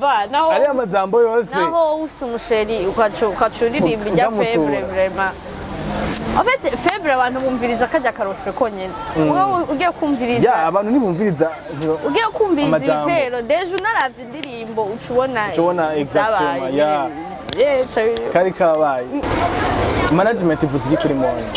umva naho ari amajambo yose naho ufite umusheri ukacuririmba ijya faible vraiment en fait faible abantu bumviriza kajya karofre konyene ugiye kumviriza ya abantu nibumviriza ugiye kumviriza ibitero deje unaravye indirimbo ucubona exactement ya kari kabaye management ivuze iki kuri Monia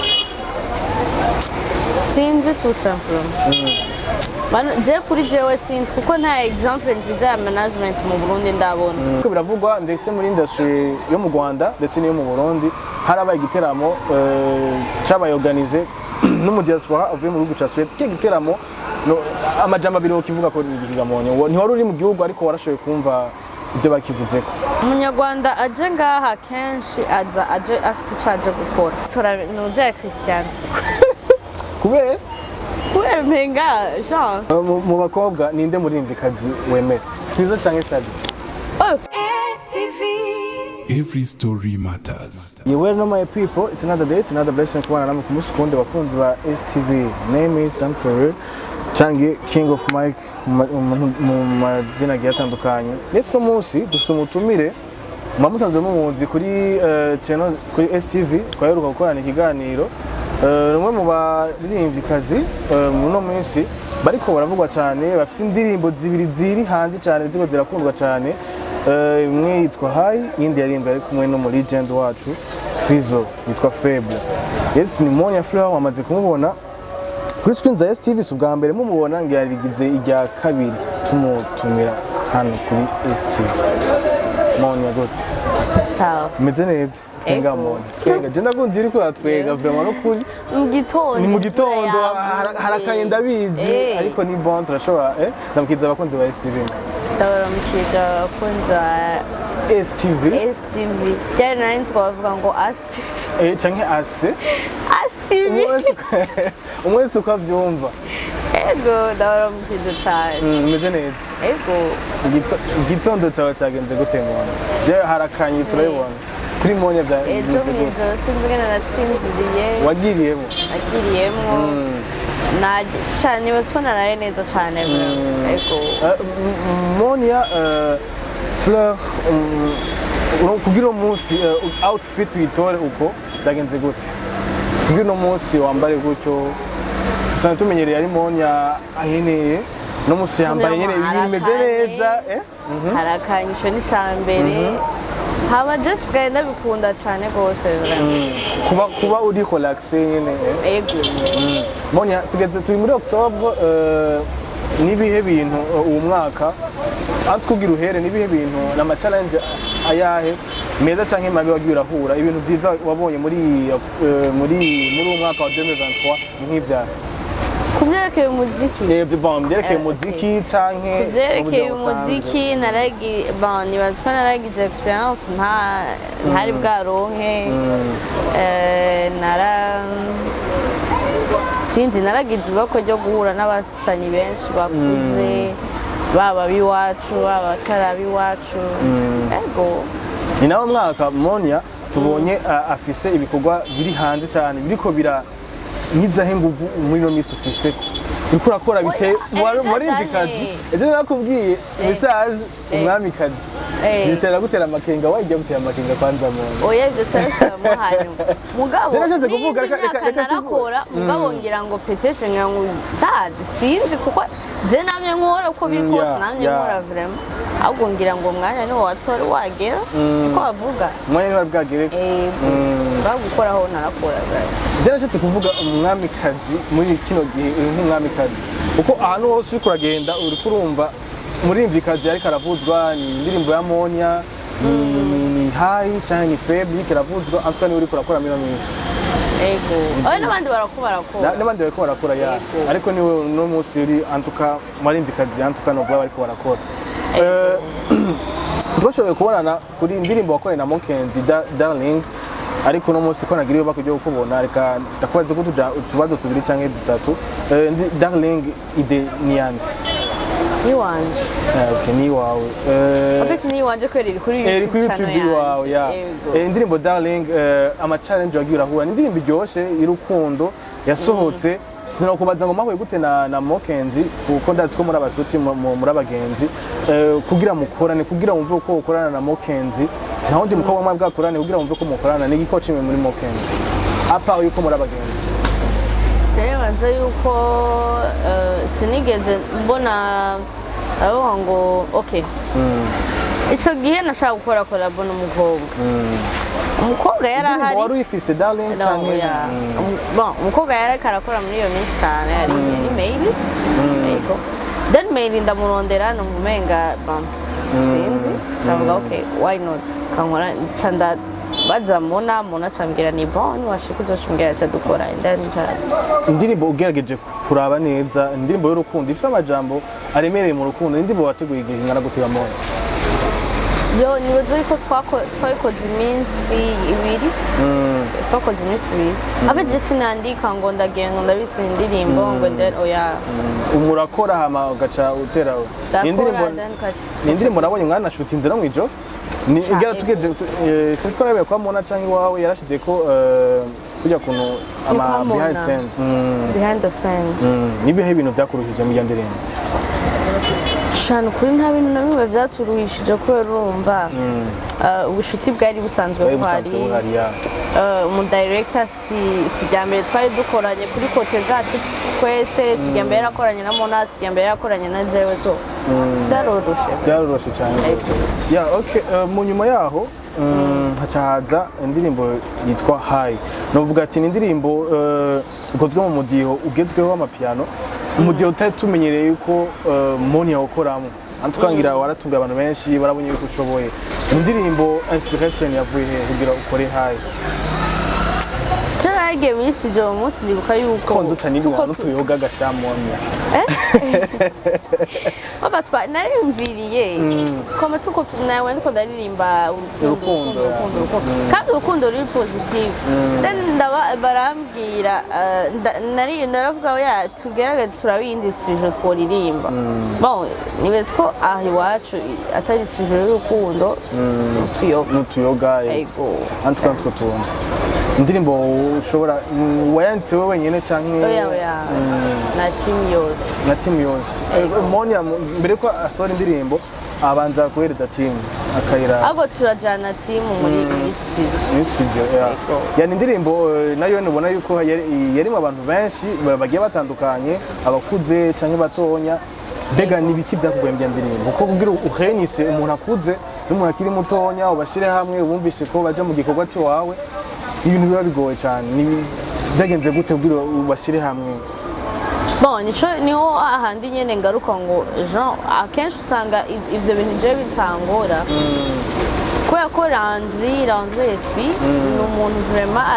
sinzi tout simplement je kuri jewe sinzi kuko nta example nziza ya management mu Burundi ndabona kuko biravugwa ndetse muri industry yo mu Rwanda ndetse n'iyo mu Burundi harabaye igiteramo cyabaye organize no mu diaspora avuye mu gihugu cya Sweden igiteramo amajambo abiri kivuga ko ni Monia ntiwari uri mu gihugu ariko warashoboye kumva ibyo bakivuzeko umunyarwanda aje ngaha kenshi aje afise icaje gukora turanuze ya Christian kubera mpenga Jean mu bakobwa ninde muririmbyikazi wemera Fizzo canke Sabi STV Every story matters. Yiwe no my people, it's another day, it's another blessing kubana namwe ku musukunde bakunzi ba STV. Name is Fleur. Changi King of Mike mu mazina atandukanye. Next munsi dufite umutumire mwamusanze mumunzi kuri channel kuri STV twaheruka gukorana ikiganiro rumwe mu baririmbyikazi muno munsi bariko baravugwa cyane bafite indirimbo ziri hanze cyane ziko zirakundwa cyane imwe yitwa High indi yarimba ari kumwe no mu legend wacu Fizzo yitwa Faible. Yes ni Monia Fleur wamaze kumubona kuri screen za STV subwa mbere mumubona ngiyarigize ijya kabiri tumutumira hano kuri STV. Monia gute sawa meze neza twenga Monia twenga je ndakundi uri ko twega vraiment no kuri mu gitondo harakaye ndabizi ariko ni bon turashobora ndamukiza abakunzi ba STV ndabaramukije abakunzi ba STV cyane nari twavuga ngo ASTV canke ase ASTV umwese uko avyumva ego ndabaramukije cyane meze neza ego igitondo cyawe cyagenze gute Monia je harakanye turabibona kuri Monia bya ejo mwiza sinzigana nasinziriye wagiriyemo cyane basubona nayo neza cyane ego Monia Fleur kugira umunsi outfit uyitore uko byagenze gute kugira umunsi wambare gutyo dusanzwe tumenyereye ari Monia aheneye no musi yambaye nyene bimeze neza harakanyisho n'ishambere haba Jessica ndabikunda cyane gose kuba uri relaxe nyene ego Monia turi muri October nibihe bintu uwo mwaka atkugira uhere nibihe bintu na challenge ayahe meza canke mabi wagiye urahura ibintu byiza wabonye muri uwo mwaka wa 2023 nk'ivya kuvyerekeye umuziki byerekeye umuziki canke kuvyerekeye umuziki nibatswa naragize experience ntari bwaronke sinzi naragize ibako ryo guhura n'abasanyi benshi bakuze baba biwacu baba batarabi iwacu ego ni nawo mwaka Monia tubonye afise ibikorwa biri hanze cyane biriko nyizaho inguvu muri no misi ufise uriko urakora biteye warinzikazi ejo nakubwiye message umwamikazi yicara gutera amakenga wajya gutera amakenga kwanza Monia oya ibyo cyose muhanyu mugabo nashaka kuvuga reka nakora mugabo ngira ngo petete ngango ndazi sinzi kuko je namye nkora uko biri kose namye nkora vraiment ahubwo ngira ngo umwanya ni watora wagera uko bavuga umwanya ni wabwagere bagukora aho narakora je nashatse kuvuga umwamikazi muri kino gihe nk'umwamikazi uko ahantu hose uri kuragenda uri kurumva umuririmbyikazi ariko aravuzwa ni indirimbo ya Monia ni High canke ni Faible kiravuzwa antwa ni uri kurakora muri minsi ego oya n'abandi barako barakora ya ariko niwe no munsi uri antuka umuririmbyikazi antuka no bwa bariko barakora twashoboye kubonana kuri indirimbo wakoreye na Mokenzi Darling ariko no munsi ko nagiriye bakujya ukubona reka ndakubaze ko tubazo tubiri canke dutatu Darling ide niyande ni wanje okay ni wawe abeti ni wanje kweri kuri YouTube wawe ya indirimbo Darling ama challenge wagira hura indirimbo iryoshe irukundo yasohotse sinakubaza ngo mahuye gute na Mokenzi kuko ndazi ko muri abacuti muri abagenzi kugira mukorane kugira wumve uko ukorana na Mokenzi nta wundi mukobwa mwa bwakorane kugira wumve ko mukorana ni giko cimwe muri Mokenzi apa yuko muri abagenzi rero nzi yuko sinigeze mbona abo ngo okay ico gihe nashaka gukora collab n'umukobwa umukobwa yari ahari wari wifise darling cyane bon umukobwa yari karakora muri iyo minsi cyane ari email yego then mail ndamurondera numumenga bon sinzi ndavuga okay why not kankora cyanda baza mona cambira ni bon washika uzocumbira cyadukora then indirimbo ugerageje kuraba neza indirimbo y'urukundo ifite amajambo aremereye mu rukundo indirimbo wateguye igihe ngana gutega mona yo nibaze ko twayikoze iminsi ibiri twakoze iminsi ibiri abe sinandika ngo ndagenga ndabitse indirimbo ngo then oya umurakora hama ugaca utera indirimbo nabonye mwana shoot inzira mu ijo ni igara tugeje sinzi ko nabe kwa mona cyangwa iwawe yarashize ko kujya kuntu ama behind the scene nibihe ibintu byakuruhije mu ndirimbo cyane kuri nta bintu na bimwe byaturuhishije kubera urumva ubushuti bwari busanzwe kwari umu director sijya mbere twari dukoranye kuri kote zacu twese sijya mbere yakoranye na Mona sijya mbere yakoranye na jewe so byaroroshe cyane ya okay mu nyuma yaho hacahaza indirimbo yitwa High novuga ati ni indirimbo ikozwe mu mudiho ugezweho w'amapiano umudiho utari tumenyereye yuko Monia ukoramo antukangira waratunga abantu benshi barabonye yuko ushoboye indirimbo inspiration yavuye he kugira ukore High cyaragiye muri studio umunsi ndibuka yuko konzo utanibwa n'utuyoga gashamonya baba narimviriye twama tuko nawe ndiko ndaririmba urukundo kandi urukundo ruri positive then barambwira naravuga ya tugerageze turabindi studio tworirimba bon nibeze ko aho iwacu atari studio y'urukundo n'utuyoga yego antukantuko tubona indirimbo ushobora wayanditse wewe wenyine cyangwa na team Yose Monia mbere ko asora indirimbo abanza kuhereza team akayira ago turajana team muri studio yani indirimbo nayo nubona yuko yarimo abantu benshi bagiye batandukanye abakuze cyangwa batonya mbega nibiki byakugwembye indirimbo kuko kugira uhenise umuntu akuze n'umuntu akiri mutonya ubashire hamwe ubumvishe ko baje mu gikorwa cyo wawe ibintu biba bigoye cyane byagenze gute kugira ubashire hamwe bon niho ahandi nyene ngaruka ngo Jean akenshi usanga ivyo bintu je bitangora kubera ko Landry SP ni umuntu vraiment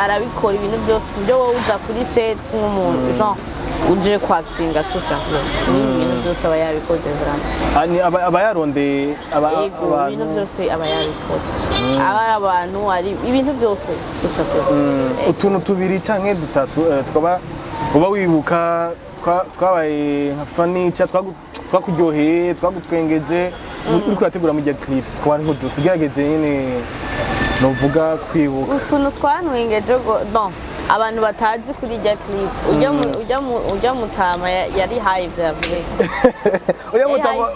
arabikora ibintu byose kubyo wowe uza kuri set nk'umuntu Jean uje kwaktinga tushaka ibintu byose aba yabikoze vraiment aba yaronde ibintu byose aba yabikoze aba abantu ari ibintu byose gushaka utuntu tubiri cyangwa dutatu twaba uba wibuka twabaye nka furniture twakuryoheye twagutwengeje uri kuyategura mu gihe clip twari nko tugerageje nyine novuga twibuka utuntu twanwengeje bon abantu batazi kuri irya clip ujya mutama yari high vyavre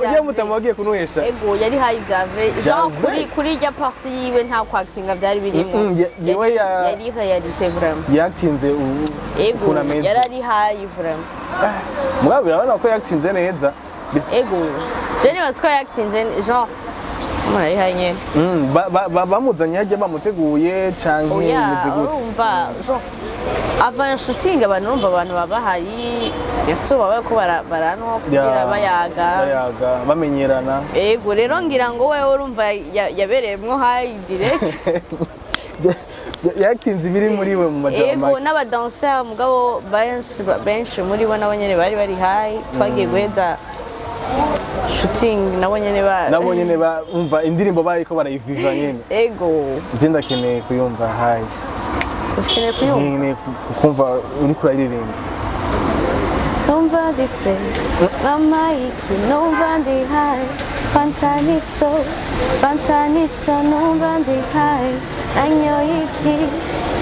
ujya mutama wagiye kunuhesha ego yari high vyavre genre kuri irya party yiwe nta kwactinga byari birimo yewe yari realite vraiment yaktinze ego yari high vraiment mugabo urabona ko yaktinze neza ego jeni batwa yaktinze genre muri hanye bamuzanye hajya bamuteguye cyangwa imeze gute urumva avant shooting abantu urumva abantu babahari yeso baba ko baranwa kugira bayaga bamenyerana ego rero ngira ngo wewe urumva yabereyemwo high direct yaktinze ibiri muri we mu majambo ego n'abadancer mugabo benshi muri bo nabonyene bari high twagiye guheza shooting nabonyene umva indirimbo bariko barayiviva nyene ego ndenda keneye kuyumva High ukeneye kuyumva kumva uri kuraririmba numva different mama iki numva ndi high fantaniso numva ndi high anyo iki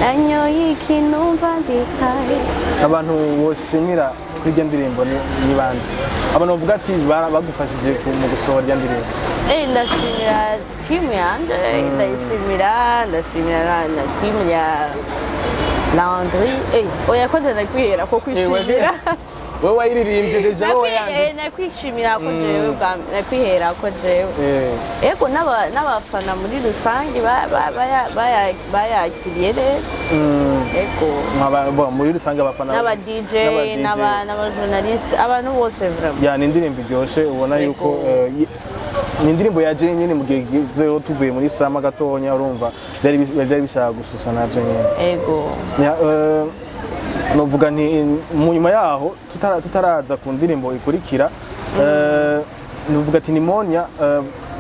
nanyoye ikinumva ndikaye. abantu boshimira kuri iryo ndirimbo ni bande abantu bavuga ati bagufashije mu gusohora iryo ndirimbo Ndashimira timu yanje, ndashimira na timu ya Landry. Oya kwanza nakwihera ko kwishimira. Wewe wayiririmbye deja wowe yanditse. Nakwishimira ko jewe nakwihera ko jewe. Ego n'abafana muri rusange bayakiriye neza. Ego muri rusange abafana n'aba DJ n'aba journalist abantu bose vraiment. Ya ni indirimbo iryoshe ubona yuko ni indirimbo yaje nyine mu gihe gizeho tuvuye muri sama gatonya urumva byari bishaka gususa navyo nyine. Ego. Novuga nti mu nyuma yaho tutaraza ku ndirimbo ikurikira novuga ati ni Monia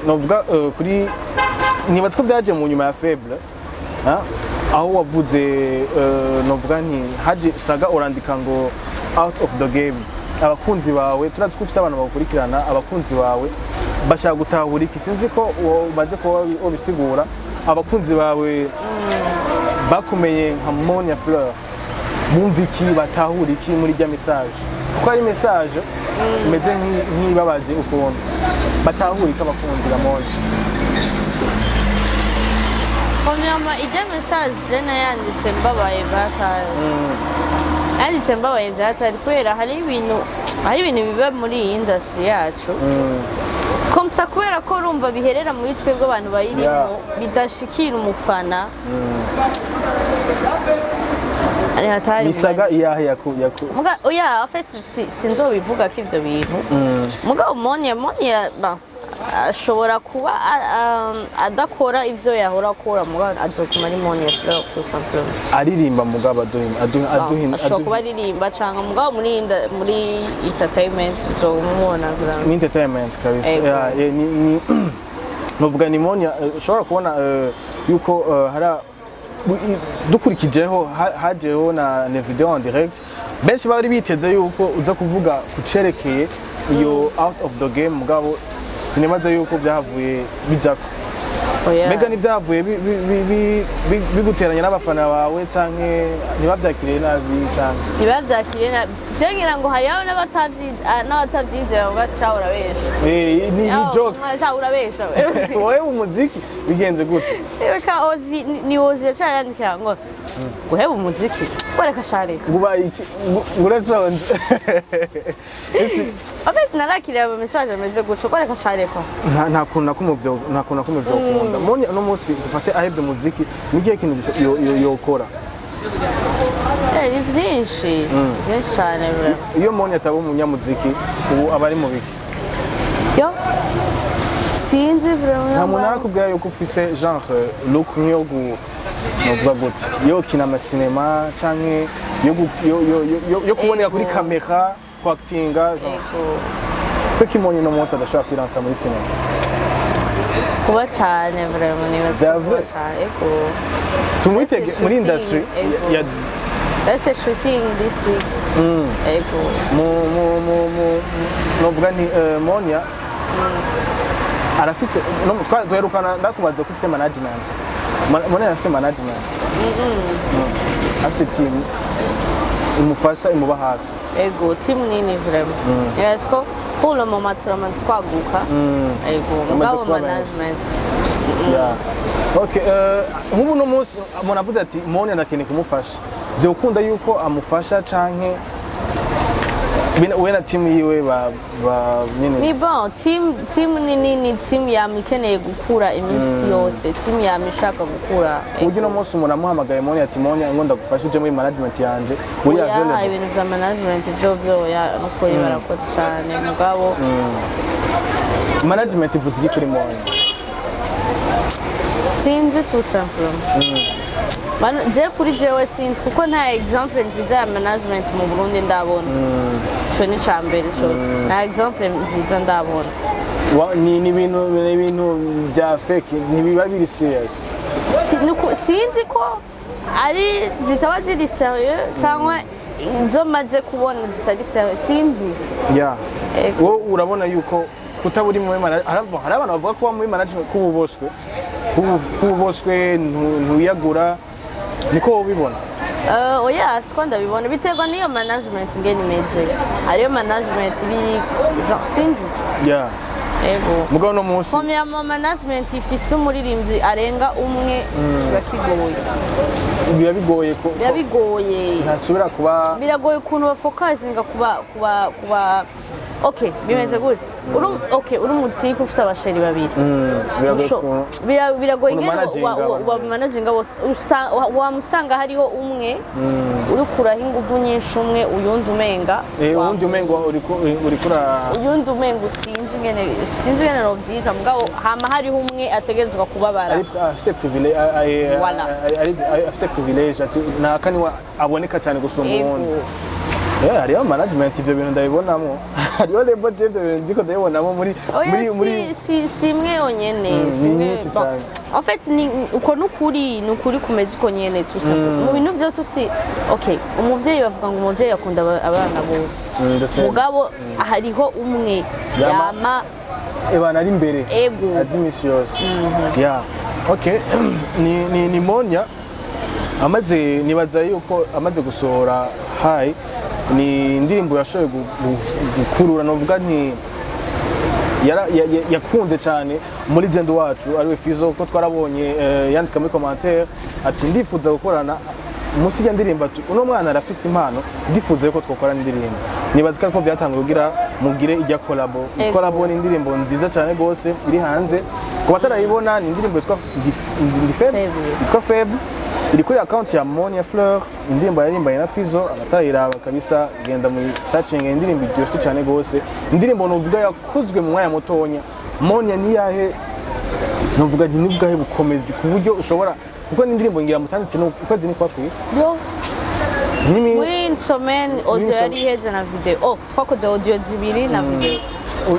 novuga kuri nibatse ko byaje mu nyuma ya Faible aho wavuze novuga nti haje saga urandika ngo out of the game abakunzi bawe turazi ko ufite abantu bakurikirana abakunzi bawe bashaka gutahura iki sinzi ko umaze ko obisigura abakunzi bawe bakomeye nka Monia Fleur bumva iki batahura iki muri rya message kuko ari message imeze nk'ibabaje ukuntu batahura iki abakunzi ba Monia Konyama ijya message jena yanditse mbabaye batayo yanditse mbabaye byatari kubera hari ibintu biba muri iyi industry yacu komsa kubera ko urumva biherera muri twebwe abantu bayirimo bidashikira umufana misaga iyahe yaku muga oya en fait sinzobivuga ko ivyo bintu muga Monia ashobora kuba adakora ivyo yahora akora muga azokuma ari Monia Fleur tout simplement aririmba mugabo ashobora kuba aririmba canke mugabo muri entertainment uzomubona muri entertainment kabisa ni novuga ni Monia ushobora kubona yuko hara dukurikijeho hajeho na video en direct benshi bari biteze yuko uza kuvuga kucerekeye iyo out of the game mugabo sinemaze yuko byahavuye bijako mega ni byahavuye biguteranya n'abafana bawe canke ntibavyakiriye nabi canke ntibavyakiriye nabi cengira ngo hariho n'abatavyizera ngo bacahura besha ni joke cahura besha wowe umuziki bigenze gute reka ni Yose yacayandikira ngo guheba umuziki reka shareka guba iki urasonje afite narakiriye aba message ameze gutyo reka shareka nta kuntu nakumuvyo ukunda Monia no munsi dufate ahebye umuziki nigiye kintu yokora ni byinshi cyane iyo Monia ataba umunyamuziki ubu abari mu biki yo sinzi vraiment nta muntu arakubwira yuko ufise genre look nk'iyo novuga gute yo kina amasinema canke yo kuboneka kuri kamera kwactinga kuko Monia no munsi adashobora kwiransa muri sinema kuba cyane vraiment nibaza eko tumwitege muri industry ya That's a shooting this week. Ego. Novuga nti Monia arafise no twerukana ndakubaza ko ufise management Monia afise management afise team imufasha imuba hafi ego team nini vraiment yes ko pour le moment turamaze kwaguka ego ngabo management okay nk'ubu no munsi umuntu avuze ati Monia ndakeneye kumufasha byokunda yuko amufasha canke we na team yiwe nyine ni bon team ni team yamikeneye gukura iminsi yose team yamishaka gukura uburyo no munsi umuntu amuhamagaye Monia ati Monia ngo ndagufasha uje muri management yanje uri available ibintu bya management byo ya nuko barakora cyane mugabo management ivuze iki kuri Monia sinzi tout simplement je kuri jewe sinzi kuko nta example nziza ya management mu Burundi ndabona cyo ni cyambere cyo nta example nziza ndabona ni ibintu bya fake ntibiba biri serious sinzi ko ari zitaba ziri serieux cyangwa izo maze kubona zitari serieux sinzi wowe urabona yuko kutaburi muri management hari abantu bavuga ko muri management kububoshwe ntuyagura niko ubibona oya siko ndabibona biterwa n'iyo management ngene imeze hariyo management sinzi yeah ego mugabo no munsi komya mu management ifise umuririmbyi arenga umwe bigoye ko bigoye ntasubira kuba biragoye ukuntu bafokasinga kuba okay bimeze gute uri umutipe ufite abasheri babiri biragoye managinga bose wamusanga hariho umwe uri kuraho ingufu nyinshi umwe uyundi umenga uyundi umenga sinzi ngene novyita mugabo hama hariho umwe ategerezwa kubabara afise privilege ati nakani aboneka cyane gusumba uwundi hariho management ivyo bintu ndabibonamo hariho lebo ivyo bintu ndiko ndabibonamo muri si imwe yonyene en fait uko nukuri kumeze uko nyene tusa mu bintu vyose ufise okay umuvyeyi bavuga ngo umuvyeyi akunda abana bose mugabo hariho umwe yama ebana ari imbere azi imisi yose yeah okay ni Monia nibaza yuko amaze gusohora Hi ni indirimbo yashoboye gukurura novuga nti yakunze cyane muri gendo wacu ariwe Fizzo ko twarabonye yandika muri commentaire ati ndifuza gukorana musi ya ndirimbo uno mwana arafise impano ndifuza yuko twakorana indirimbo nibaza ko byatangiye kugira mugire ijya collabo ni indirimbo nziza cyane gose iri hanze ku batarayibona ni indirimbo yitwa Feb iri kuri account ya Monia Fleur indirimbo yarimbanye na Fizzo abatayiraba kabisa genda mu searching indirimbo iryoshye cyane gose indirimbo novuga yakozwe mu mwanya mutonya Monia ni yahe novuga ni bwahe bukomezi ku buryo ushobora kuko ni indirimbo ngira mutanditse no ukwezi ni kwakwi yo muri insomeni audio yari iheze na video twakoze audio zibiri na video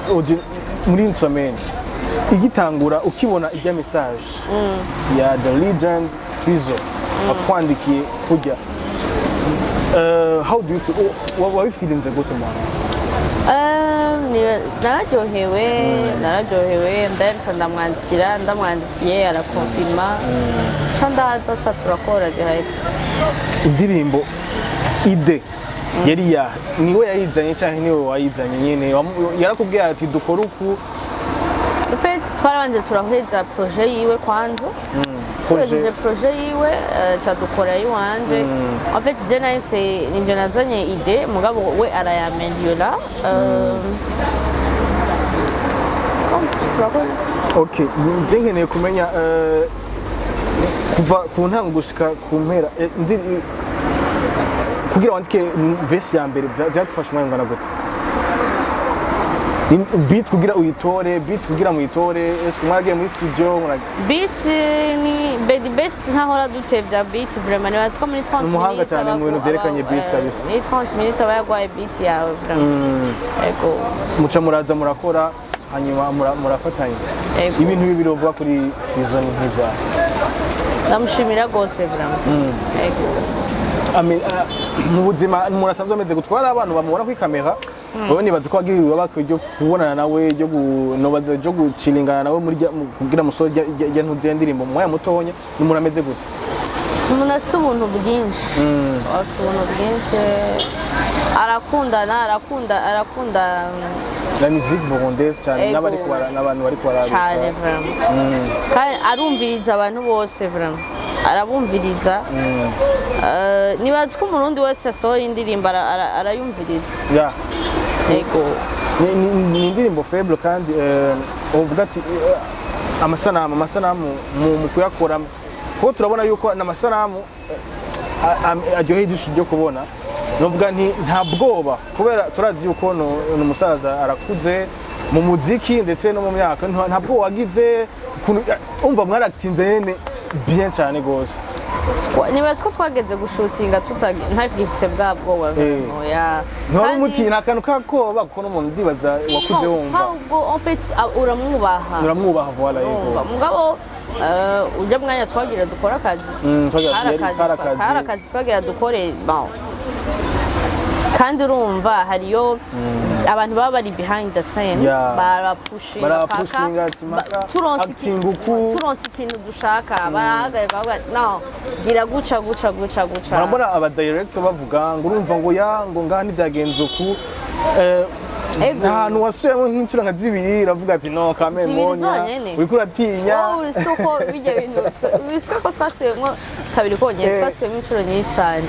audio muri insomeni igitangura ukibona ijya message ya the legend Fizzo akwandikiye kujya how do you feel what are you feeling gute mwana nararyohewe ndamwandikiye arakonfirma ndaza turakora direct indirimbo ide yari niwe yayizanye cyangwa niwe wayizanye nyene yarakubwiye ati dukora uku twarabanje turaheza projet yiwe kwanza tugejeje projet yiwe cadukora yiwanje en fait je nahise ninjye nazanye ide mugabo we arayameliora okay nje nkeneye kumenya kuva ku ntango gushika ku mpera kugira wandike verse ya mbere byagufasha umwanya ungana gute beat kugira uyitore beat kugira muyitore eske mwagiye muri studio beat ni best ntahora dutevya beat vraiment nibaza ko muri 30 minutes umuhanga cyane mu bintu byerekanye beat kabisa ni 30 minutes abayagwaye beat yawe vraiment ego muca muraza murakora hanyuma murafatanya ibintu bibiri uvuga kuri Fizzo ni nk'ivya ndamushimira gose vraiment ego mu buzima murasanzwe ameze gutwara abantu bamubona kuri kamera wowe nibaza ko wagiriwe bakwiye kubonana nawe ryo gucilingana nawe muri kugira musore rya ntuze ndirimbo mu mwanya mutonya n'umuntu ameze gute umuntu afite ubuntu bwinshi arakunda la musique burundaise cyane n'abantu bari kubaraba cyane vraiment kandi arumviriza abantu bose vraiment arabumviriza nibaza ko umurundi wese asohora indirimbo arayumviriza yego ni indirimbo faible kandi uvuga ati amasanamu mu kuyakora kuko turabona yuko n'amasanamu aryoheye ijisho ryo kubona novuga nta bwoba kubera turazi yuko n'umusaza arakuze mu muziki ndetse no mu myaka nta bwoba wagize umva mwaratinze yene bien cyane gose nibaza ko twageze gushutinga ntagise bwa bwoba ntwari umutina akantu kakoba kuko n'umuntu ndibaza wakuze wumva en fait uramwubaha voilà yego mugabo ujya mwanya twagira dukora akazi hari akazi twagira dukore kandi urumva hariyo abantu baba bari behind the scene barapushinga turonse ikintu dushaka barahagarika bavuga no gira guca urabona aba director bavuga ngo urumva ngo ngaha ntibyagenze uku ahantu wasuyemo nk'inshuro nka zibiri iravuga ati no kame Monia uriko uratinya isoko bijya bintu isoko twasuyemo kabiri konyine twasuyemo inshuro nyinshi cyane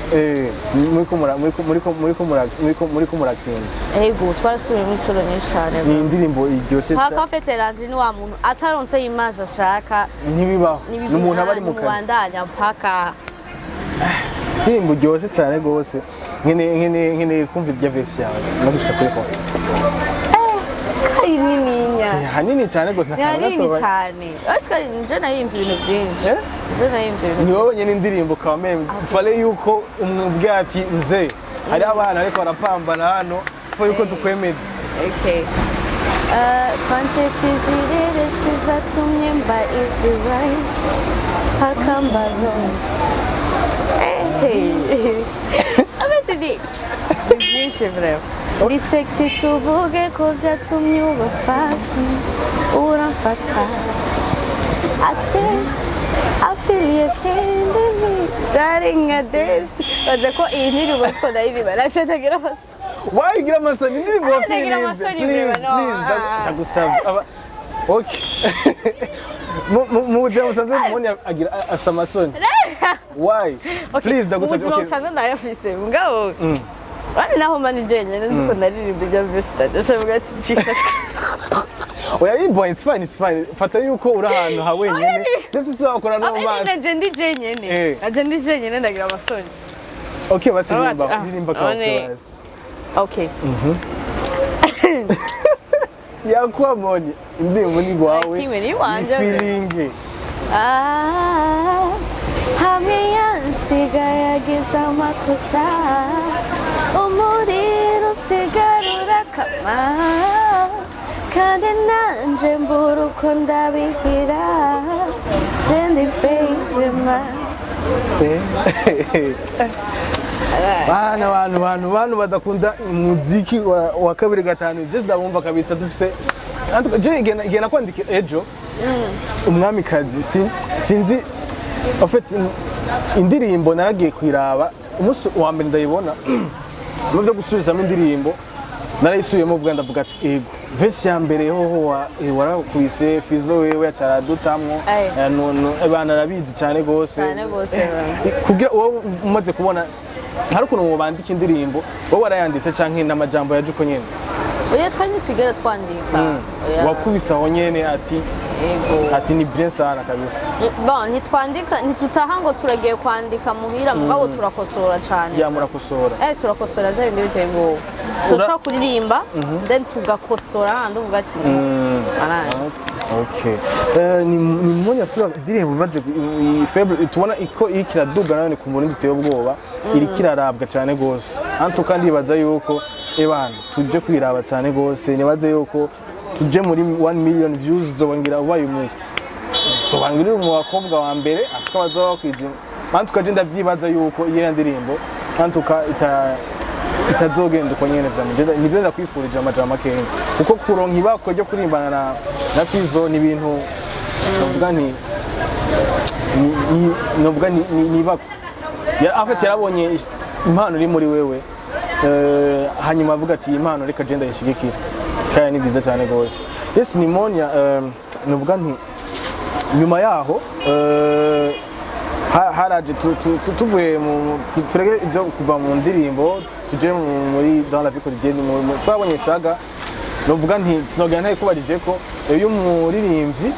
muriko muratinda ego twarasubiyemo inshuro nyinshi cyane ni indirimbo iryoshe cyane paka fete Landry ni wa muntu ataronse image ashaka ntibibaho n'umuntu aba ari mu kazi bandanya mpaka indirimbo iryoshe cyane gose nkene kumva irya verse yawe no gushika kuri ko nininya si hanini cyane gose hanini cyane ariko nje nayimvye ibintu byinshi nje nayimvye ibintu ni wowe nyene indirimbo kame fale yuko umwubwe ati nze hari abana ariko barapambana hano ko yuko tukwemeze okay fantasy zirere sizatumye mba easy right hakamba rose abetedi byinshi bravo ndi sexy tuvuge ko byatumye uba fasi uramfata I feel you can't me darling a dance baza ko iyi ndirimbo ko ndayiriba naca ndagira amasa why ugira amasoni indirimbo wa please ndagusaba okay mu buzima busanzwe Monia agira afite amasoni why please ndagusaba okay busanzwe ndayafise mugabo wani naho manager nyene nziko ndaririmba ibyo vista ndashavuga ati Jesus oya ibo it's fine fata yuko uri ahantu ha wenyene ndetse so wakora no mass agenda jenyene agenda jenyene ndagira amasoni okay basi nirimba kwa okay yakwa Monia indirimbo ni gwawe feeling hamwe yansiga yagize amakosa umuriro usigarura kama kandi nanje mbura uko ndabihira jendi feyima bantu badakunda umuziki wa kabiri gatanu just ndabumva kabisa dufise je nakwandika ejo umwamikazi sinzi en fait indirimbo naragiye kwiraba umunsi wa mbere ndayibona mu byo gusubizamo indirimbo narayisubiyemo ubwo ndavuga ati ego verse ya mbere hoho warakubise Fizzo wewe yacara dutamwo abana arabizi cyane gose kugira uwo umaze kubona hari ukuntu mu bandika indirimbo wowe warayanditse canke n'amajambo yaje uko nyene oya twari tugera twandika wakubisa aho nyene ati ni bien sana kabisa bon nitwandika nitutaha ngo turagiye kwandika muhira mugabo turakosora cyane ya murakosora turakosora bya bindi biteye ngo dushaka kuririmba then tugakosora nduvuga ati okay ni Monia Fleur indirimbo baze February tubona iko ikiraduga nayo ku Burundi uteye ubwoba iri kirarabwa cyane gose anto kandi baza yuko ebana tuje kwiraba cyane gose nibaze yuko tuje muri 1 million views zobangira ubaye mu zobangira mu bakobwa wa mbere akabaza bakwije anto kaje ndavyibaza yuko iyo ndirimbo anto ka itazogenda uko nyene vyamugenda nivyo ndakwifurije amajambo makenga kuko kuronka ibako ryo kurimbana na Fizzo ni ibintu novuga ni ibako afite yarabonye impano iri muri wewe hanyuma avuga ati impano reka je ndayishigikira kandi ni byiza cyane gose yes ni Monia novuga nti nyuma yaho haraje tuvuye turege ibyo kuva mu ndirimbo tuje muri dans la vie quotidienne twabonye saga novuga nti sinogera ntaye kubarije ko uyu muririmbyi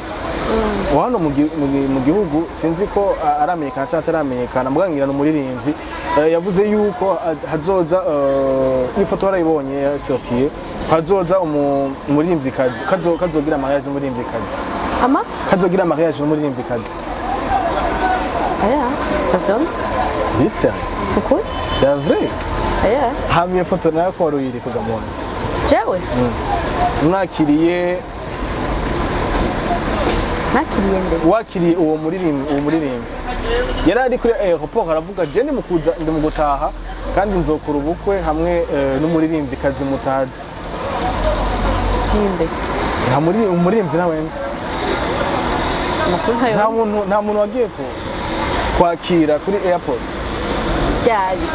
wano mu gihugu sinzi ko aramenyekana cyangwa ataramenyekana mugangira no muririmbyi yavuze yuko hazoza ifoto warayibonye yasokiye hazoza umuririmbyi kazi kazogira mariage umuririmbyi kazi kazogira mariage umuririmbyi kazi don't listen pourquoi c'est vrai hamwe foto nayo ko waruyiri kugamona jewe mwakiriye wakiriye uwo muririmbyi yari ari kuri aeroport aravuga je ndi mu gutaha kandi nzokora ubukwe hamwe n'umuririmbyi kazi mutazi Ninde? nta umuririmbyi nawe nzi Makuru ntayo. nta muntu wagiye kwakira kuri airport Ryari.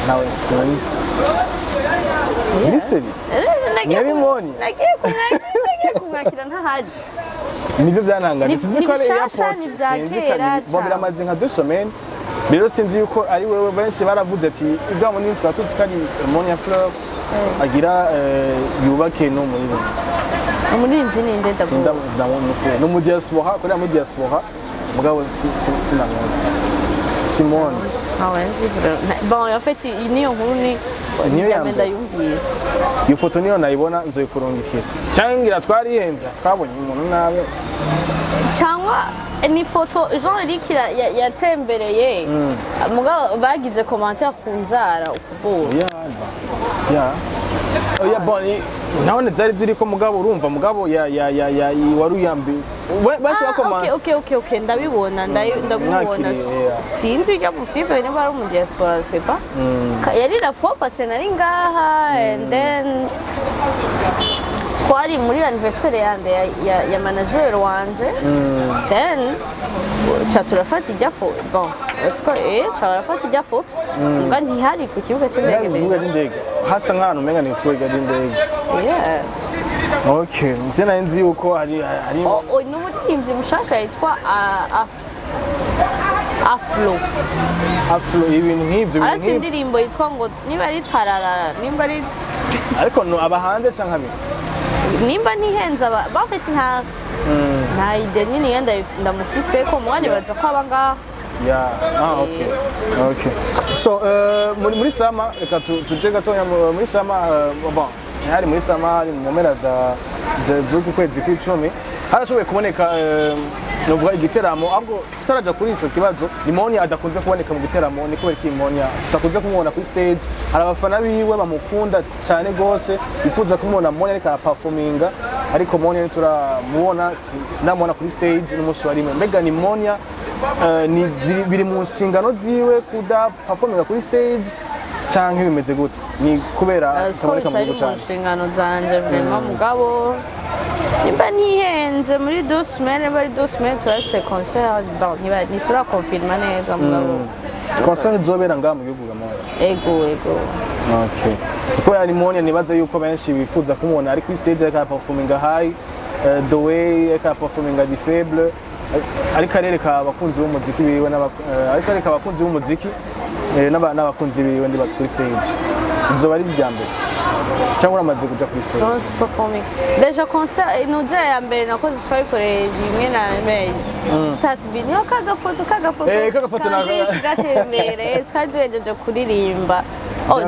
nawe sinzi muri sebi Nyari Monia. Nagiye kumwakira ntahari. nibyo byanangaje sinzi ko ari bishasha, airport ni bya sinzi kera kandi bo biramaze nka 2 semaines rero sinzi yuko ari wewe benshi baravuze ati ibwa muri twa tuzi kari Monia Fleur agira yubake no muri Umuririmbyi ni nde sinda ndavuga. ndabona no mu diaspora kuri mu diaspora mugabo sinamwezi Simone Awenzi bon en fait niyo nkuru ni Niyo ya yamenda mbere. yumvise. iyo foto niyo nayibona nzoyikurungikira cyangwa twarihenze twabonye umuntu nawe Cyangwa ni foto Jean Eric yatembereye mugabo bagize commentaire ku nzara ukubura. oya boni nabone zari ziri ko mugabo urumva mugabo ya waruyambi bashi bakomanse Okay ndabibona ndamubona Mwakiriye, yeah. sinzi ujya mu tipe niba ari mu diaspora c'est pas yari la fois passé nari ngaha and then twari muri anniversaire yande ya manager wanje then cha turafata ijya foto bon est-ce que turafata ijya foto nga ntihari ku kibuga cy'indege kibuga cy'indege hasa nk'ahantu umenga ni kibuga cy'indege yeah okay tena nzi yuko hari n'umuririmbyi mushasha yitwa Aflo ibintu nk'ivyo arasi indirimbo yitwa ngo niba ari tarara nimba ari ariko no abahanze canka biki nimba ntihenza bafite nta ide nini yenda ndamufise ko mwanya baza ko abanga okay so muri sama reka tuje gatonya muri sama bon hari muri sama hari mu mpera z'uku kwezi kw'icumi harashoboye kuboneka novuga igiteramo ahubwo tutaraja kuri ico kibazo ni Monia adakunze kuboneka mu giteramo ni kubera ko Monia tutakunze kumubona kuri stage hari abafana biwe bamukunda cyane gose bifuza kumubona Monia ariko araperforminga ariko Monia ntituramubona sinamubona kuri stage n'umunsi wa rimwe mbega ni Monia ni biri mu nshingano ziwe kuda performinga kuri stage cyangwa bimeze gute ni kubera kaboneka mu gihugu cyane inshingano zanje vraiment mugabo nimba ntihenze muri 2 semaines bari 2 semaines turase concert bon nitura confirma neza mugabo concert izobera ngaha mu gihugu Monia ego okay kuko yari Monia nibaza yuko benshi bifuza kumubona ari kuri stage aka performinga high the way aka performinga di faible ariko arereka abakunzi b'umuziki biwe ariko areka abakunzi b'umuziki n'abakunzi biwe ndi kuri stage izo bari bya mbere cyangwa uramaze kuja kuri stage non performing deja concert inuje ya mbere nakoze twayikoreye rimwe na mbere satbini kagafoto na gatembere twaduhejeje kuririmba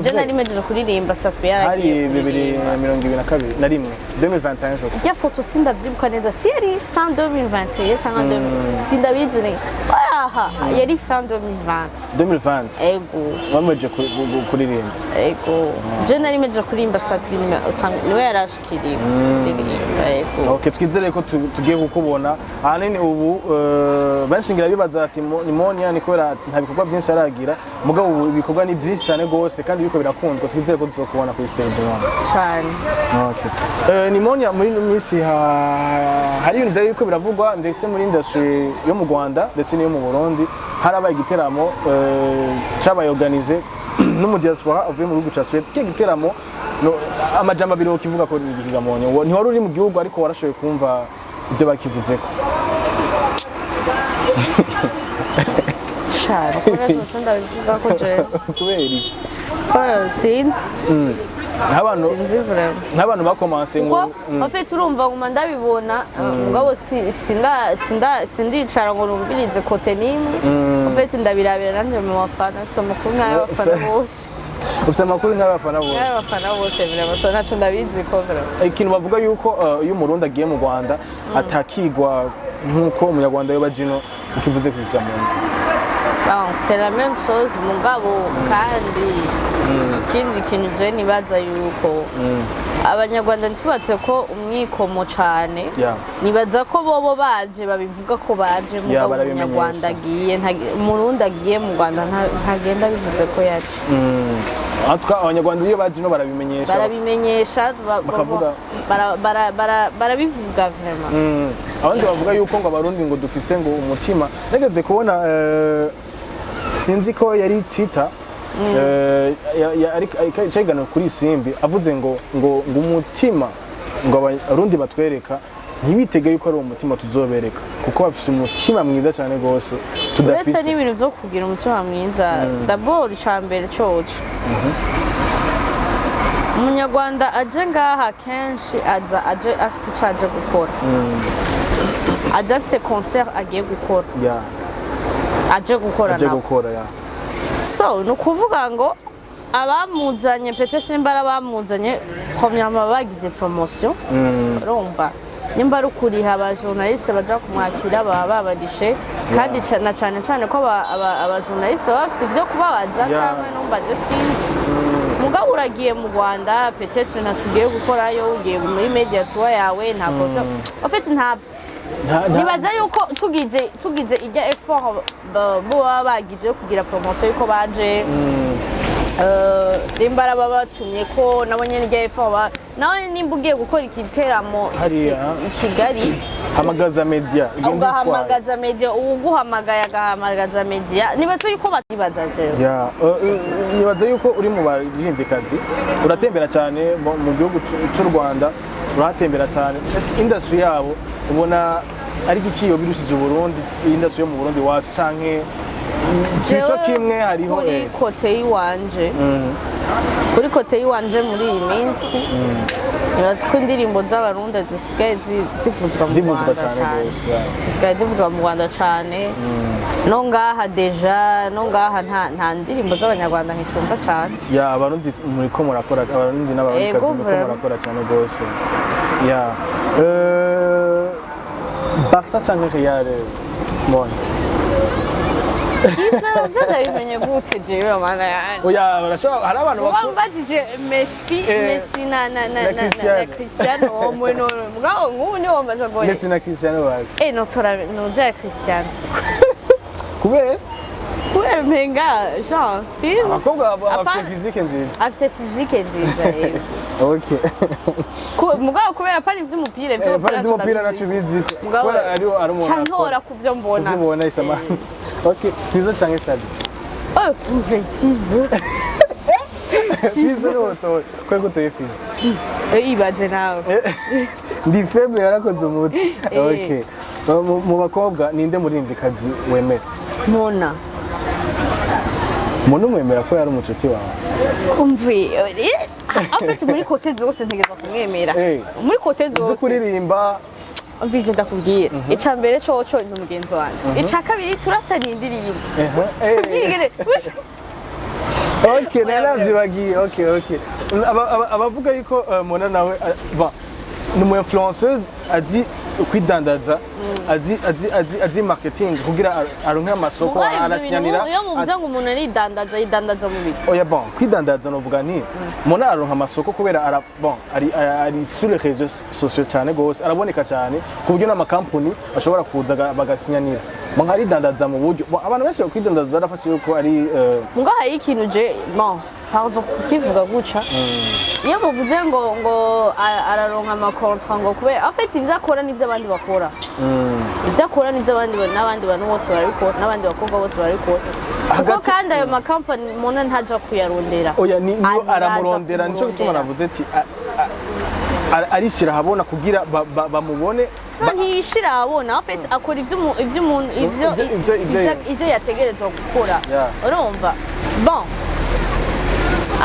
je nari mejeje kuririmba satbini yaragiye hari 2022 na rimwe 2021 ya foto sindavyibuka neza si yari fin 2021 cyangwa sindabizi ne aha yari fin 2020 ego wameje kuririmba ego je nari mejeje kuririmba satbini niwe yarashikiriye kuririmba ego okay twizere ko tugiye kukubona ahanini ubu bashingira bibaza ati ni Monia ni kubera nta bikorwa byinshi aragira mugabo ubu ibikorwa ni byinshi cyane gose kandi biko birakundwa twizere ko tuzokubona kuri stage cyane okay ni Monia muri minsi hari ibintu byari biko biravugwa ndetse muri industry yo mu Rwanda ndetse n'iyo mu Burundi harabaye igiteramo cyabaye organize no mu diaspora avuye mu gihugu cya Sweden igiteramo amajambo abiri kivuga ko ni igihiga Monia ni wari uri mu gihugu ariko warashoboye kumva ibyo bakivuzeko cyane ko ndabivuga ko je kubera sinzi nk'abantu bakomanse ngo afite urumva nguma ndabibona mugabo sindicara ngo numvirize kote nimwe afite ndabirabira nanje mu bafana so mukuru n'abafana bose ufite amakuru nk'abafana bose n'abafana bose birabaso naco ndabizi ko ikintu bavuga yuko iyo umurundi agiye mu Rwanda atakigwa nk'uko umunyarwanda yoba jino ukivuze kwiga mu c'est la même chose mugabo kandi ikindi kintu je nibaza yuko abanyarwanda ntibatse ko umwikomo cyane nibaza ko bobo baje babivuga ko baje mugabo umunyarwanda agiye umurundi agiye mu Rwanda ntagenda bivuze ko yaje abanyarwanda iyo baje no barabimenyesha bakavuga barabivuga vraiment abandi bavuga yuko ngo abarundi ngo dufise ngo umutima nageze kubona sinzi ko yari cita cegana kuri Simbi avuze ngo umutima ngo abarundi batwereka ntibitege yuko ari umutima tuzobereka kuko bafise umutima mwiza cyane gose tudafise uretse n'ibintu byo kugira umutima mwiza d'abord icambere coco umunyarwanda aje ngaha kenshi aje afise icaje gukora aje afise concert agiye gukora aje gukora so ni ukuvuga ngo abamuzanye peut-être nimbara bamuzanye premièrement bagize promotion urumva nimba ari ukuriha abajournaliste baja kumwakira baba babarishe kandi na cyane ko abajournaliste baba bafise ivyo kubabaza cyangwa numbaje sinzi mugabo uragiye mu Rwanda peut-être natugiye gukorayo ugiye muri media tour yawe ntabwo en fait nibaza yuko tugize ijya effort bo bagize kugira promotion yuko baje imbara babatumye ko nabonye n'ijya effort nawe nimba ugiye gukora igiteramo i Kigali hamagaza media ugahamagaza media uguhamagaye agahamagaza media nibaza yuko batibaza jewe nibaza yuko uri mu baririmbikazi uratembera cyane mu gihugu cy'u Rwanda uratembera cyane industry yabo ubona ari ikiyo birushije Burundi industry yo mu Burundi wacu canke cyo kimwe hariho kuri kote yiwanje muri iyi minsi nibaza ko indirimbo z'abarundi zisigaye zivuzwa mu Rwanda cyane zisigaye zivuzwa mu Rwanda cyane no ngaha deja no ngaha nta ndirimbo z'abanyarwanda nkicumva cyane abarundi muriko murakora abarundi n'abarundi muriko murakora cyane gose Barça cyangwa Real Monia bimenye gute jewe amana yani oya barashobora hari abantu bambajije Messi na Cristiano omwe no mugabo ngubu ni wambaza goye Messi na Cristiano basi noza Cristiano kubera mpenga genre si abakobwa bafite physique nziza okay mugabo kubera pani vy'umupira vy'umupira nacu bizi kubera ari umuntu chantora kuvyo mbona isamansi okay Fizzo canke Sabi Fizzo Fizzo no to kwego to Fizzo ibaze nawe ndi faible yarakoze umuti okay mu bakobwa ninde muririmbyikazi wemera Mona umwemera ko yari umucuti wawe umvi afite muri kote zose ntegeza kumwemera muri kote zose kuririmba mvije ndakubwira ica mbere coco ni umugenzi wanje ica kabiri turasana indirimbo okay naravyibagiye okay abavuga yuko Mona nawe ni umu influenceuse azi kwidandaza azi marketing kugira aronke amasoko arasinyanira iyo muvuze ngo umuntu yidandaza mu biki oya bon kwidandaza novuga nti Mona aronka amasoko kubera ari sur les réseaux sociaux cyane gose araboneka cyane ku buryo n'amakampuni ashobora kuza bagasinyanira nkaridandaza mu buryo abantu benshi kwidandaza arafashe yuko ari ngaha ikintu je pardon kivuga guca iyo muvuze ngo araronka amakontra ngo kubera en fait ivyo akora n'ivyo abandi bakora ivyo akora n'ivyo n'abandi bantu bose barabikora n'abandi bakobwa bose barabikora kuko kandi ayo makampani Mona ntaja kuyarondera oya ni aramurondera nico gituma navuze ati arishira habona kugira bamubone ntiyishira habona en fait akora ivyo yategerezwa gukora urumva bon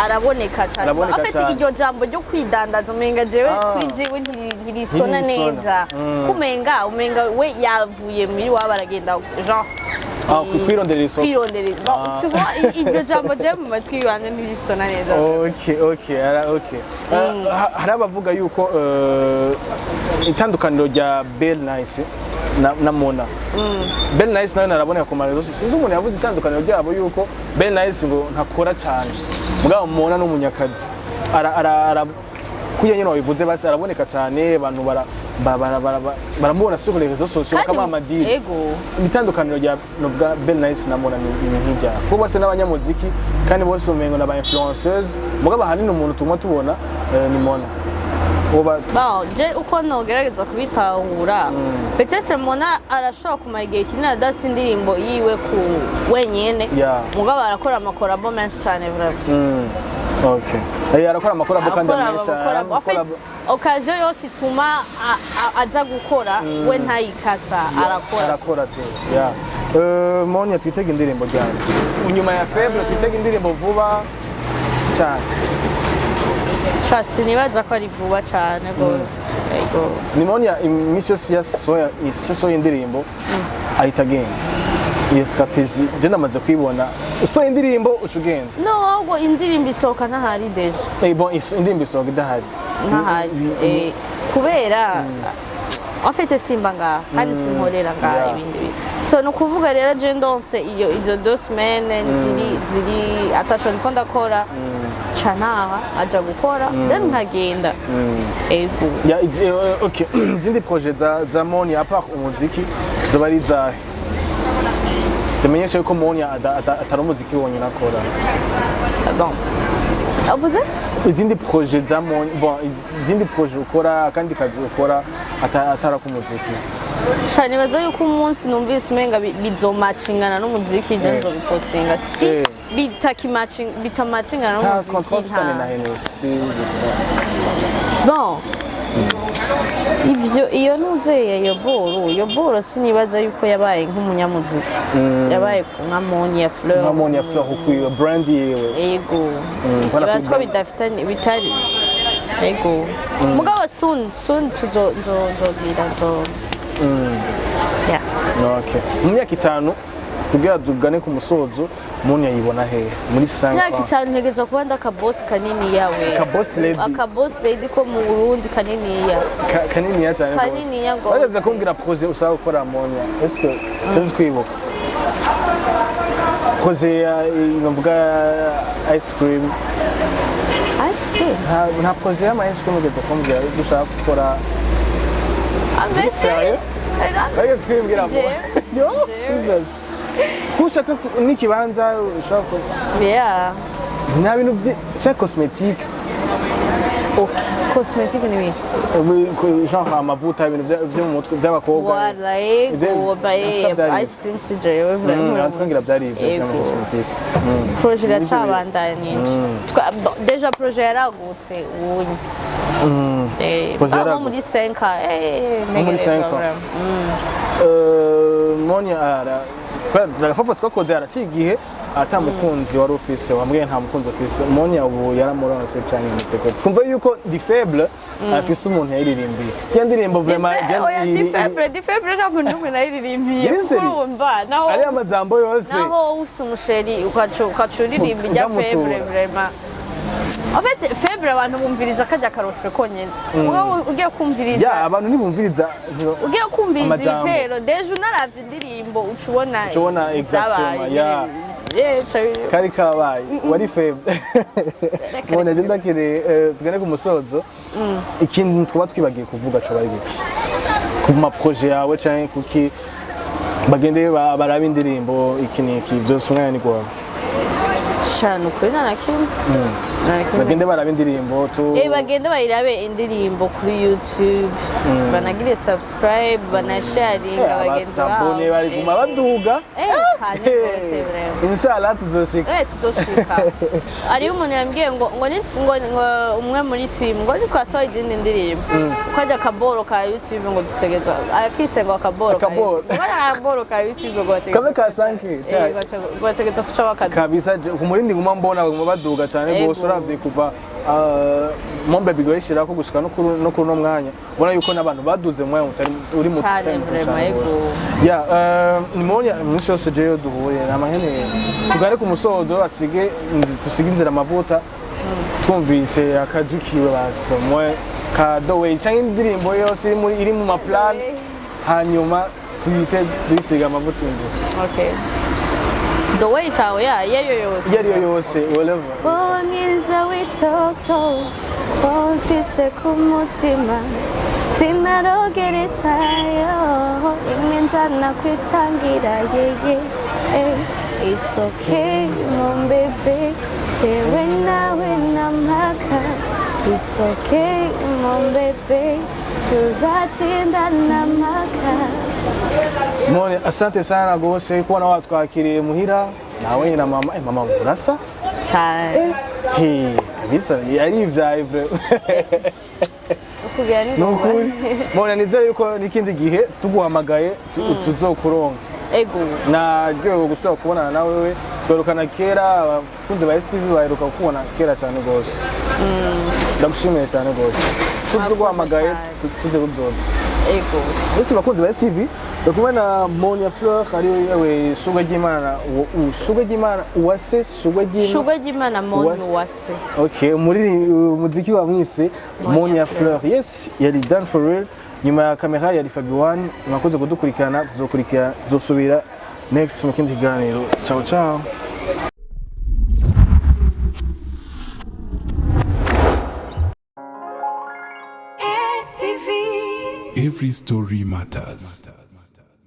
araboneka cyane afite iryo jambo ryo kwidandaza umenga jewe kuri jewe ntirisona neza kumenga we yavuye muri waba aragenda genre kwironderera isoko iryo jambo jewe mu matwi yanjye ntirisona neza okay hari abavuga yuko itandukaniro rya Bell Nice na Mona Bell Nice nawe naraboneka ku marezo sinzi umuntu yavuze itandukaniro ryabo yuko Bell Nice ngo ntakora cyane mugabo Mona n'umunyakazi kuya nyine wabivuze basi araboneka cyane abantu baramubona sur les réseaux sociaux Kandi- kama amadini ego itandukaniro rya novuga Ben Nice na Mona ni nk'ijya kuko bose n'abanyamuziki kandi bose umengo n'aba influenceuse mugabo ahanini umuntu tumwe tubona ni Mona uba bon je uko nogerageza kubitahura peut-être Mona arashobora kumara igihe kinini adasi indirimbo yiwe ku wenyene Yeah. mugabo arakora amakorabo menshi cyane vraiment okay arakora amakorabo kandi afite occasion yose ituma aza gukora we ntayikasa arakora tu yeah Monia twitega indirimbo cyane unyuma ya Faible twitega indirimbo vuba cyane sinibaza ko ari vuba cyane rwose ego ni Monia imisi yose yasohoye indirimbo ahita agenda iyo strategy je namaze kwibona usohoye indirimbo ucugenda no ahubwo indirimbo isohoka ntahari deje bon indirimbo isohoka idahari ntahari kubera afite simba ngaha kandi sinkorera ngaha ibindi bintu so ni ukuvuga rero je ndonse izo 2 semaines ziri attention ko ndakora canaha aja gukora then nkagenda ego okay izindi projet za Monia à part umuziki zoba ari zahe zimenyesha yuko Monia atari umuziki wonyine akora bon avuze izindi projet za Monia bon izindi projet ukora kandi kazi ukora atara ku muziki cyane baza yuko umunsi numvise umenga bizomacingana n'umuziki je nzo bipostinga si bitamacingana n'umuziki bon iyo nuzeye iyo boro sinibaza yuko yabaye nk'umunyamuziki yabaye nka Monia Fleur nka Monia Fleur ukwiye brand yewe ego ibaza ko bidafitanye bitari ego mugabo soon tuzogira yeah okay mu myaka 5 kugira tugane ku musozo Monia yibona he muri 5 myaka 5 ntegezo kuba ndakaboss kanini yawe akaboss lady ko mu Burundi kanini ya kanini ya cyane kanini ya go baza kumbwira projet usaba gukora Monia est-ce que c'est kwibuka projet inavuga ice cream nta projet ya ice cream ugeze kumbwira dushaka gukora amese Ayo twimbwira yo Jesus kushaka n'ikibanza ushaka yeah nta bintu bya cosmetique cosmetique ni genre amavuta ibintu byo mu mutwe by'abakobwa wala ego bae ice cream sijewe vraiment twingira byari ibyo bya cosmetique projet iracabandanya nyinshi deja projet yaragutse ubunye muri 5 Monia ndagafa twakoze araciye igihe atamukunzi wari ufise wambwiye nta mukunzi ufise Monia ubu yaramuronse cyane muteko twumva yuko di Faible afise umuntu yaririmbiye iyo ndirimbo vraiment di Faible ntabwo ndumwe nayiririmbiye urumva naho ari amazambo yose naho ufite umusheri ukacuririmba ijya Faible vraiment en fait Faible abantu bumviriza kajya karofre konyene ugiye kumviriza abantu nibumviriza ugiye kumviriza ibitero deje unaravye indirimbo ucubona exactement kari kabaye wari Faible none agenda kire tugane ku musozo ikindi twaba twibagiye kuvuga cyo bari biki ku ma projet yawe cyane kuki bagende baraba indirimbo iki byose umwana ni gwa shano kuri nakimwe bagende baraba indirimbo bagende bayirabe indirimbo kuri YouTube banagire subscribe banasharinga bagenzi babo abone bari guma baduga kandi bose vraiment inshallah tuzoshika tuzoshika ari umuntu yambwiye ngo umwe muri team ngo nitwasohoye izindi ndirimbo ukajya kaboro ka YouTube ngo dutegeza akise ngo akaboro ka YouTube ngo bategeza kame ka sanke ngo bategeza kuca bakada kabisa kumurindi guma mbona guma baduga cyane gose uravye kuva mombe bigoyishira ko gushika no kuri no mwanya ubona yuko nabantu baduze mwanya uri mu ni Monia mwisi yose jeyo duhuye namahene tugare ku musozo asige tusige inzira amavuta twumvise akajukiwe basomwe ka dowe cyangwa indirimbo yose iri mu maplan hanyuma tuyite dusiga amavuta okay the way chawe yariyo yose whatever boniza witoto bonfise ku mutima sinarogeretayo imwe nzana kwitangira yeye it's okay mon bebe jewe nawe namaka it's okay mon bebe tuzatinda namaka. Monia, asante sana gose kubona watwakiriye muhira nawe nyina mama mama murasa cyane kabisa yari ivyaye bro. Ukubwira ni nukuri Monia nizere yuko nikindi gihe tuguhamagaye tuzokuronka ego na ryo gusubira kubonana nawe we dorukana kera abakunzi ba STV baheruka kubona kera cyane gose ndagushimiye cyane gose tuzoguhamagaye tuze kuzoza ego ese bakunzi ba STV bakumwe na Monia Fleur ari yewe shuga ry'Imana shuga ry'Imana uwase shuga ry'Imana Monia Uwase. Okay, muri muziki wa mwise Monia Fleur. Yes, yari done for real. Nyuma ya kamera yari Fabian, mwakoze kudukurikirana, tuzosubira next mu kindi kiganiro. Ciao ciao. Every story matters.